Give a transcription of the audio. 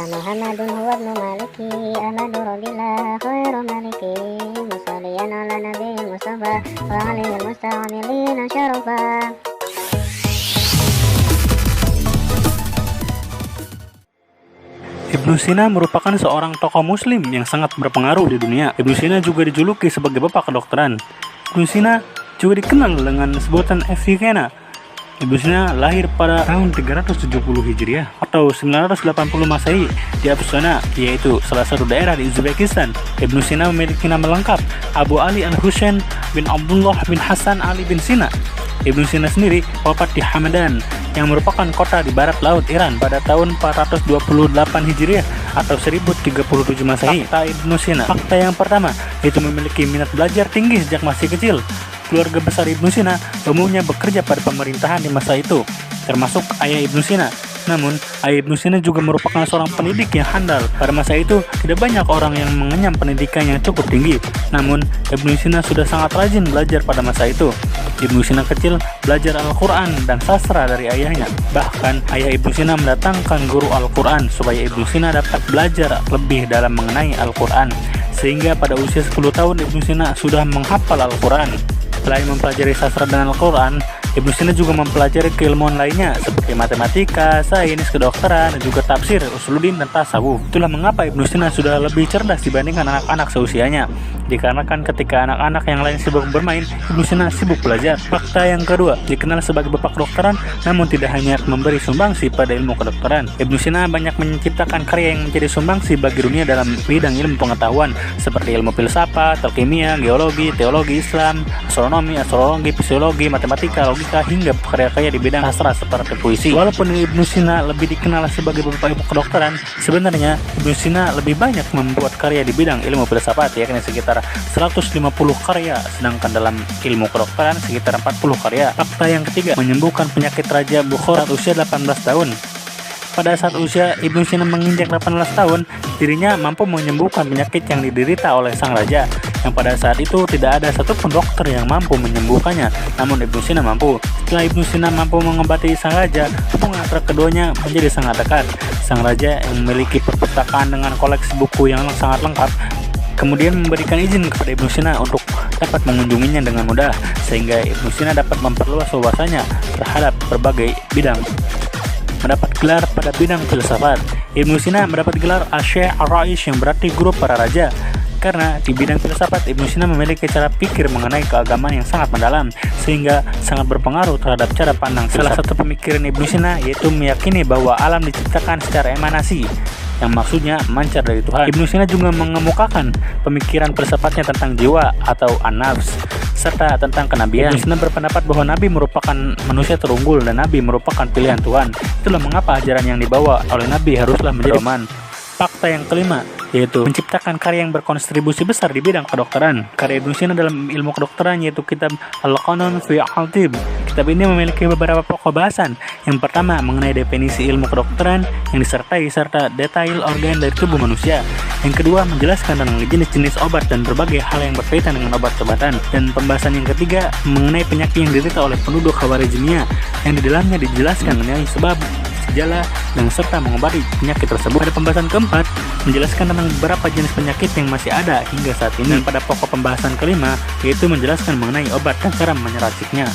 Muhammadun huwa ibnu Maliki Ahmadu Rabillah khairu maliki Musalliyan ala nabi Mustafa wa alihi musta'amilina syarafa. Ibnu Sina merupakan seorang tokoh muslim yang sangat berpengaruh di dunia. Ibnu Sina juga dijuluki sebagai bapak kedokteran. Ibnu Sina juga dikenal dengan sebutan Avicenna. Ibnu Sina lahir pada tahun 370 Hijriah atau 980 Masehi di Avicenna, yaitu salah satu daerah di Uzbekistan. Ibnu Sina memiliki nama lengkap Abu Ali Al-Husain bin Abdullah bin Hasan Ali bin Sina. Ibnu Sina sendiri wafat di Hamadan yang merupakan kota di barat laut Iran pada tahun 428 Hijriah atau 1037 Masehi. Fakta Ibnu Sina. Fakta yang pertama, yaitu memiliki minat belajar tinggi sejak masih kecil. Keluarga besar Ibnu Sina umumnya bekerja pada pemerintahan di masa itu, termasuk ayah Ibnu Sina. Namun, ayah Ibnu Sina juga merupakan seorang pendidik yang handal. Pada masa itu, tidak banyak orang yang mengenyam pendidikan yang cukup tinggi. Namun, Ibnu Sina sudah sangat rajin belajar pada masa itu. Ibnu Sina kecil belajar Al-Quran dan sastra dari ayahnya. Bahkan, ayah Ibnu Sina mendatangkan guru Al-Quran supaya Ibnu Sina dapat belajar lebih dalam mengenai Al-Quran. Sehingga pada usia 10 tahun, Ibnu Sina sudah menghafal Al-Quran. Selain mempelajari sastra dan Al-Quran, Ibnu Sina juga mempelajari keilmuan lainnya seperti matematika, sains, kedokteran, dan juga tafsir, usuluddin, dan tasawuf. Itulah mengapa Ibnu Sina sudah lebih cerdas dibandingkan anak-anak seusianya. Dikarenakan ketika anak-anak yang lain sibuk bermain, Ibnu Sina sibuk belajar. Fakta yang kedua, dikenal sebagai bapak kedokteran, namun tidak hanya memberi sumbangsi pada ilmu kedokteran. Ibnu Sina banyak menciptakan karya yang menjadi sumbangsi bagi dunia dalam bidang ilmu pengetahuan seperti ilmu filsafat, kimia, geologi, teologi Islam, astronomi, astrologi, fisiologi, matematika, logika, hingga karya-karya di bidang sastra seperti puisi. Walaupun Ibnu Sina lebih dikenal sebagai bapak ilmu kedokteran, sebenarnya Ibnu Sina lebih banyak membuat karya di bidang ilmu filsafat, yakni sekitar 150 karya, sedangkan dalam ilmu kedokteran sekitar 40 karya. Fakta yang ketiga, menyembuhkan penyakit Raja Bukhara saat usia 18 tahun. Pada saat usia Ibnu Sina menginjak 18 tahun, dirinya mampu menyembuhkan penyakit yang diderita oleh sang raja, yang pada saat itu tidak ada satupun dokter yang mampu menyembuhkannya. Namun Ibnu Sina mampu. Setelah Ibnu Sina mampu mengobati sang raja, hubungan antara keduanya menjadi sangat dekat. Sang raja yang memiliki perpustakaan dengan koleksi buku yang sangat lengkap, kemudian memberikan izin kepada Ibnu Sina untuk dapat mengunjunginya dengan mudah, sehingga Ibnu Sina dapat memperluas wawasannya terhadap berbagai bidang. Mendapat gelar pada bidang filsafat, Ibnu Sina mendapat gelar Asy-Syaikh Ar-Rais yang berarti guru para raja. Karena di bidang filsafat, Ibnu Sina memiliki cara pikir mengenai keagamaan yang sangat mendalam, sehingga sangat berpengaruh terhadap cara pandang filsafat. Salah satu pemikiran Ibnu Sina yaitu meyakini bahwa alam diciptakan secara emanasi, yang maksudnya mancar dari Tuhan. Ibnu Sina juga mengemukakan pemikiran filsafatnya tentang jiwa atau an-nafs, serta tentang kenabian. Ibnu Sina berpendapat bahwa Nabi merupakan manusia terunggul dan Nabi merupakan pilihan Tuhan. Itulah mengapa ajaran yang dibawa oleh Nabi haruslah menjadi pedoman. Fakta yang kelima, yaitu menciptakan karya yang berkontribusi besar di bidang kedokteran. Karya Ibnu Sina dalam ilmu kedokteran yaitu kitab Al-Qanun fi Al-Tib. Kitab ini memiliki beberapa pokok bahasan. Yang pertama, mengenai definisi ilmu kedokteran yang disertai serta detail organ dari tubuh manusia. Yang kedua, menjelaskan tentang jenis-jenis obat dan berbagai hal yang berkaitan dengan obat-obatan. Dan pembahasan yang ketiga, mengenai penyakit yang diderita oleh penduduk Khawarizmiyah, yang di dalamnya dijelaskan mengenai sebab, gejala, dan serta mengobati penyakit tersebut. Pada pembahasan keempat, menjelaskan tentang beberapa jenis penyakit yang masih ada hingga saat ini. Dan pada pokok pembahasan kelima, yaitu menjelaskan mengenai obat dan cara menyeraciknya.